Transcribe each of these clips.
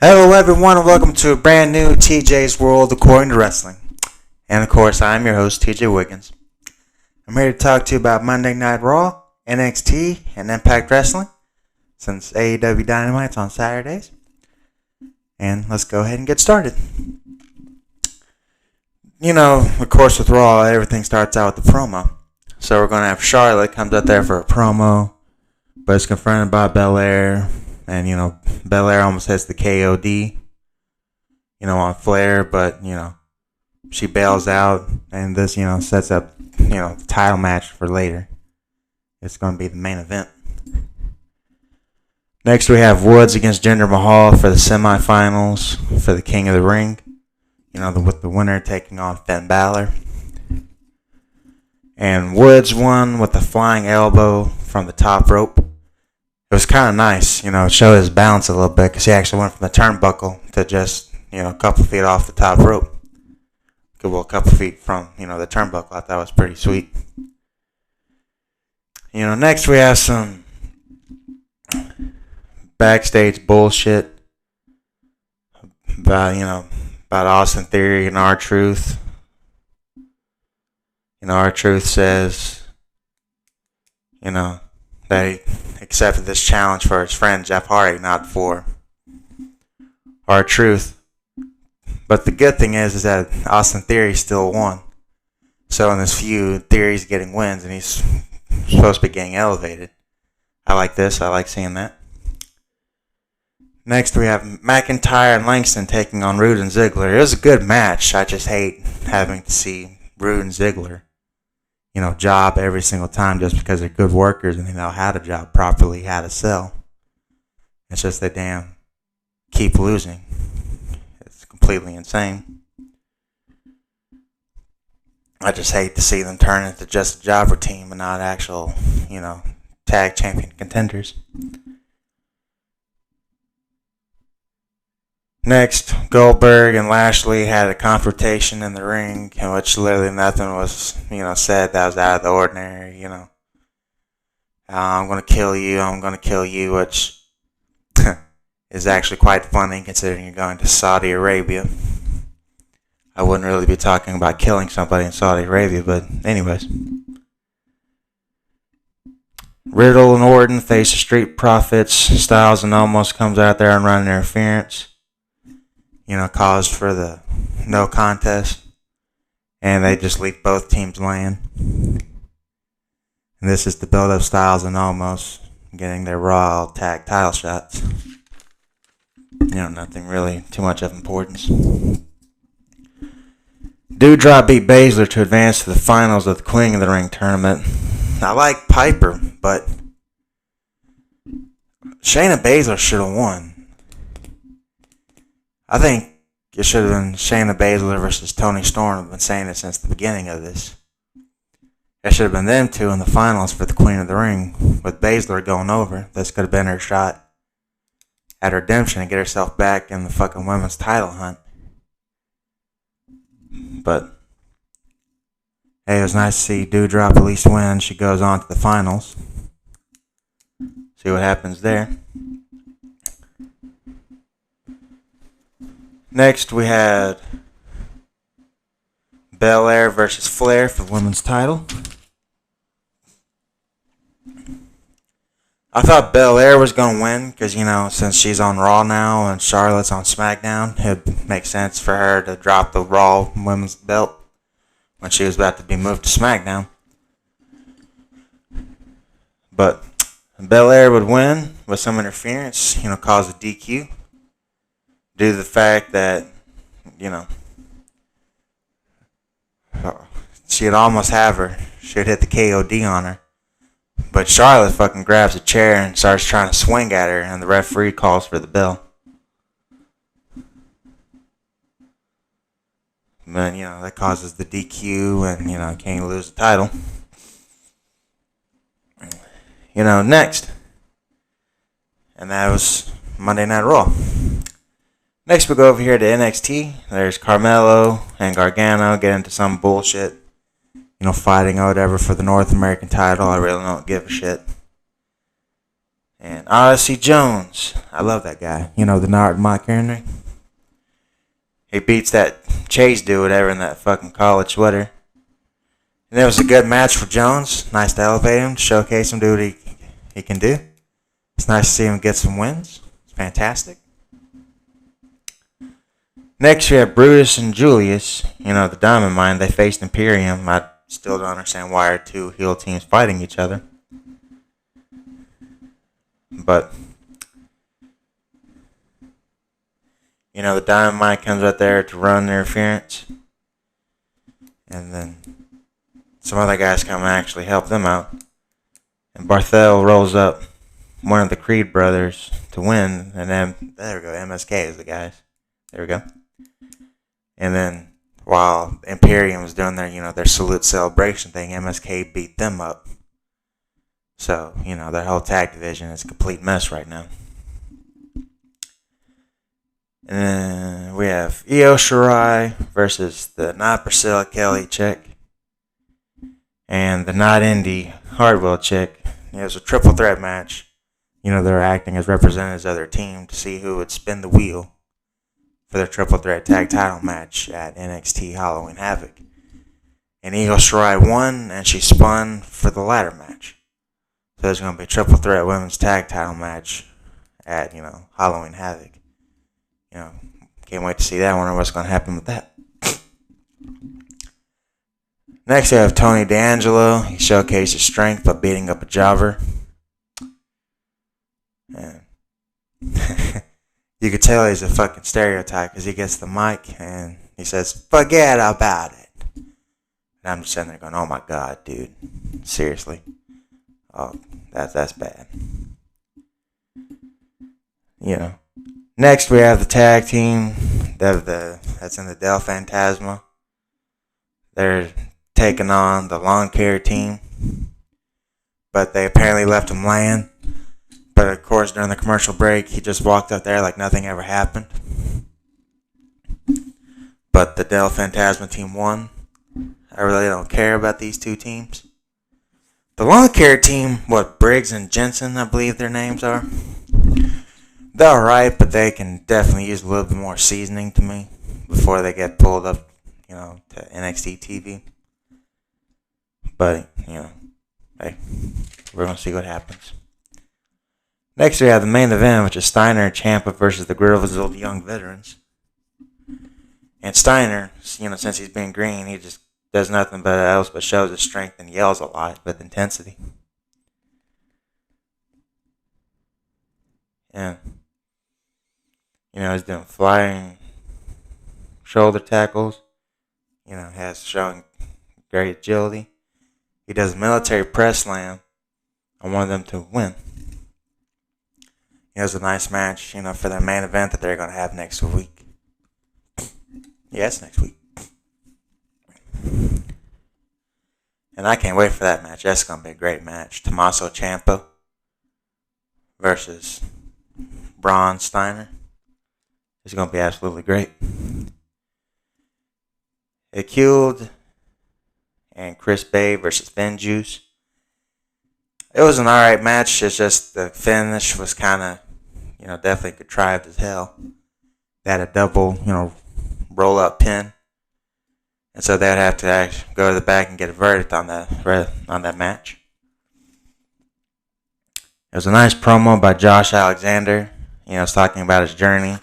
Hello everyone and welcome to a brand new TJ's World According to Wrestling. And of course, I'm your host, TJ Wiggins. I'm here to talk to you about Monday Night Raw, NXT, and Impact Wrestling, since AEW Dynamite's on Saturdays. And let's go ahead and get started. You know, of course with Raw, everything starts out with the promo. So we're going to have Charlotte comes out there for a promo, but it's confronted by Belair. And, you know, Belair almost hits the KOD, on Flair, but, she bails out, and this, sets up, the title match for later. It's going to be the main event. Next, we have Woods against Jinder Mahal for the semifinals for the King of the Ring. With the winner taking on Finn Balor. And Woods won with a flying elbow from the top rope. It was kind of nice, it showed his balance a little bit because he actually went from the turnbuckle to just, a couple feet off the top rope. Well, a couple feet from, the turnbuckle. I thought was pretty sweet. Next we have some backstage bullshit about Austin Theory and R-Truth. R-Truth says, that he accepted this challenge for his friend Jeff Hardy, not for R-Truth. But the good thing is that Austin Theory still won. So in this feud, Theory's getting wins and he's supposed to be getting elevated. I like this. I like seeing that. Next we have McIntyre and Langston taking on Rude and Ziggler. It was a good match. I just hate having to see Rude and Ziggler job every single time just because they're good workers and they know how to job properly, how to sell. It's just they damn keep losing. It's completely insane. I just hate to see them turn into just a jobber team and not actual, tag champion contenders. Next, Goldberg and Lashley had a confrontation in the ring in which literally nothing was, said that was out of the ordinary, I'm going to kill you, which is actually quite funny considering you're going to Saudi Arabia. I wouldn't really be talking about killing somebody in Saudi Arabia, but anyways. Riddle and Orton face the Street Profits. Styles and Omos comes out there and run interference. Caused for the no contest. And they just leave both teams laying. And this is the build-up Styles and Omos getting their Raw tag title shots. Nothing really too much of importance. Doudrop beat Baszler to advance to the finals of the Queen of the Ring tournament. I like Piper, but Shayna Baszler should have won. I think it should have been Shayna Baszler versus Toni Storm. I've been saying it since the beginning of this. It should have been them two in the finals for the Queen of the Ring, with Baszler going over. This could have been her shot at redemption and get herself back in the fucking women's title hunt. But hey, it was nice to see Doudrop at least win. She goes on to the finals. See what happens there. Next, we had Belair versus Flair for the women's title. I thought Belair was going to win because, since she's on Raw now and Charlotte's on SmackDown, it would make sense for her to drop the Raw women's belt when she was about to be moved to SmackDown. But Belair would win with some interference, cause a DQ. Due to the fact that, she'd almost have her. She'd hit the KOD on her. But Charlotte fucking grabs a chair and starts trying to swing at her, and the referee calls for the bell. But, that causes the DQ, and, can't lose the title. Next. And that was Monday Night Raw. Next, we'll go over here to NXT. There's Carmelo and Gargano get into some bullshit. Fighting or whatever for the North American title. I really don't give a shit. And Odyssey Jones. I love that guy. You know, the Nard Mike Henry. He beats that Chase dude ever in that fucking collared sweater. And it was a good match for Jones. Nice to elevate him, to showcase him, do what he can do. It's nice to see him get some wins. It's fantastic. Next, we have Brutus and Julius. You know, the Diamond Mine. They faced Imperium. I still don't understand why are two heel teams fighting each other. But, you know, the Diamond Mine comes out there to run interference. And then some other guys come and actually help them out. And Barthel rolls up one of the Creed brothers to win. And then, there we go, MSK is the guys. There we go. And then, while Imperium was doing their, you know, their salute celebration thing, MSK beat them up. So, you know, their whole tag division is a complete mess right now. And then we have Io Shirai versus the not Priscilla Kelly chick and the not Indy Hardwell chick. It was a triple threat match. You know, they're acting as representatives of their team to see who would spin the wheel for their triple threat tag title match at NXT Halloween Havoc. And Io Shirai won, and she spun for the ladder match. So there's going to be a triple threat women's tag title match at, you know, Halloween Havoc. You know, can't wait to see that. I wonder what's going to happen with that. Next, we have Tony D'Angelo. He showcased his strength by beating up a jobber. And you could tell he's a fucking stereotype because he gets the mic and he says, "Forget about it." And I'm just sitting there going, "Oh my god, dude. Seriously. Oh, that's bad." You know. Next, we have the tag team that's in the Del Fantasma. They're taking on the lawn care team, but they apparently left him laying. But of course, during the commercial break, he just walked up there like nothing ever happened. But the Del Fantasma team won. I really don't care about these two teams. The lawn care team, Briggs and Jensen, I believe their names are. They're alright, but they can definitely use a little bit more seasoning to me before they get pulled up, you know, to NXT TV. But, you know, hey, we're going to see what happens. Next, we have the main event, which is Steiner and Ciampa versus the Grizzled Young Veterans. And Steiner, you know, since he's been green, he just does nothing but shows his strength and yells a lot with intensity. Yeah. You know, he's doing flying shoulder tackles. You know, showing great agility. He does a military press slam on one of them to win. It was a nice match, you know, for their main event that they're going to have next week. Yes, next week. And I can't wait for that match. That's going to be a great match. Tommaso Ciampa versus Braun Steiner. It's going to be absolutely great. Acute and Chris Bay versus Finn Juice. It was an alright match. It's just the finish was kind of, you know, definitely contrived as hell. They had a double, you know, roll-up pin. And so they'd have to actually go to the back and get a verdict on that match. It was a nice promo by Josh Alexander. You know, talking about his journey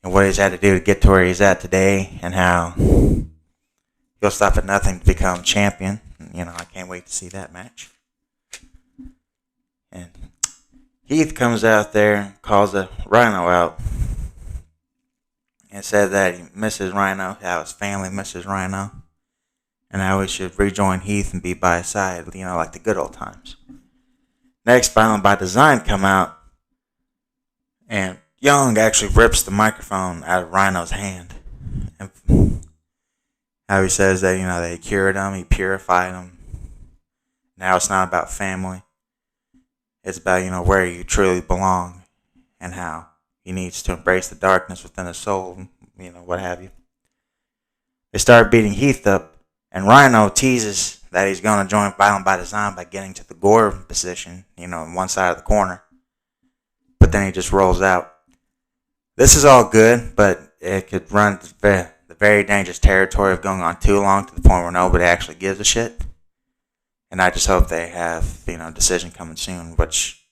and what he's had to do to get to where he's at today and how he'll stop at nothing to become champion. You know, I can't wait to see that match. And Heath comes out there and calls a Rhino out and said that he misses Rhino, how his family misses Rhino, and how he should rejoin Heath and be by his side, you know, like the good old times. Next, Violent by Design come out, and Young actually rips the microphone out of Rhino's hand. And how he says that, you know, they cured him, he purified him. Now it's not about family. It's about, you know, where you truly belong and how he needs to embrace the darkness within his soul, you know, what have you. They start beating Heath up, and Rhino teases that he's going to join Violent by Design by getting to the Gore position, you know, on one side of the corner. but then he just rolls out. This is all good, but it could run the very dangerous territory of going on too long to the point where nobody actually gives a shit. And I just hope they have, decision coming soon, which,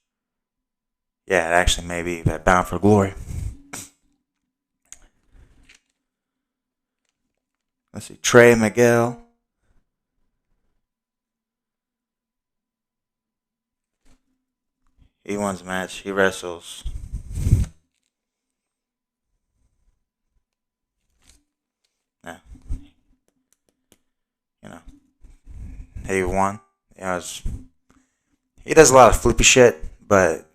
yeah, it actually may be Bound for Glory. Let's see, Trey Miguel. He wins the match. He wrestles. Yeah. He won. He does a lot of flippy shit, but,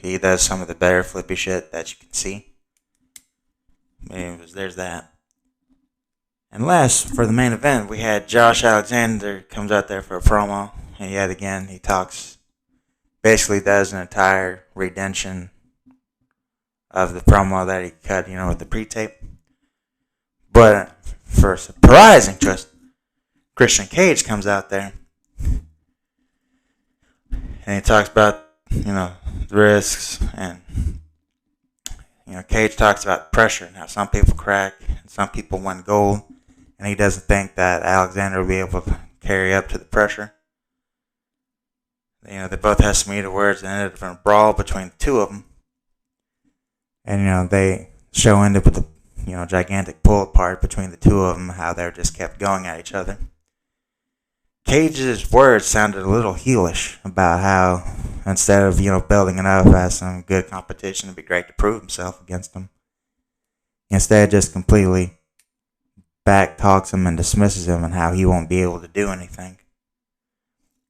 he does some of the better flippy shit that you can see. There's that. And last, for the main event, we had Josh Alexander comes out there for a promo. And yet again, he talks, basically does an entire redemption of the promo that he cut, with the pre-tape. But for a surprising twist, Christian Cage comes out there. And he talks about, the risks. And, Cage talks about pressure and how some people crack and some people win gold. And he doesn't think that Alexander will be able to carry up to the pressure. They both had some heated words and ended up in a brawl between the two of them. And, they show ended with a, gigantic pull apart between the two of them, how they just kept going at each other. Cage's words sounded a little heelish about how instead of, building it up as some good competition, it'd be great to prove himself against them. Instead, just completely back talks him and dismisses him and how he won't be able to do anything.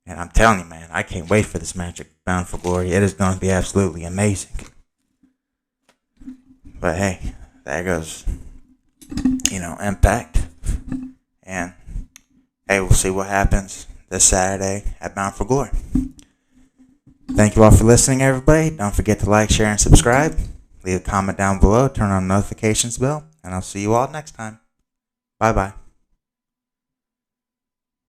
And I'm telling you, man, I can't wait for this match at Bound for Glory. It is going to be absolutely amazing. But hey, there goes, Impact. And hey, we'll see what happens this Saturday at Bound for Glory. Thank you all for listening, everybody. Don't forget to like, share, and subscribe. Leave a comment down below. Turn on the notifications bell. And I'll see you all next time. Bye-bye.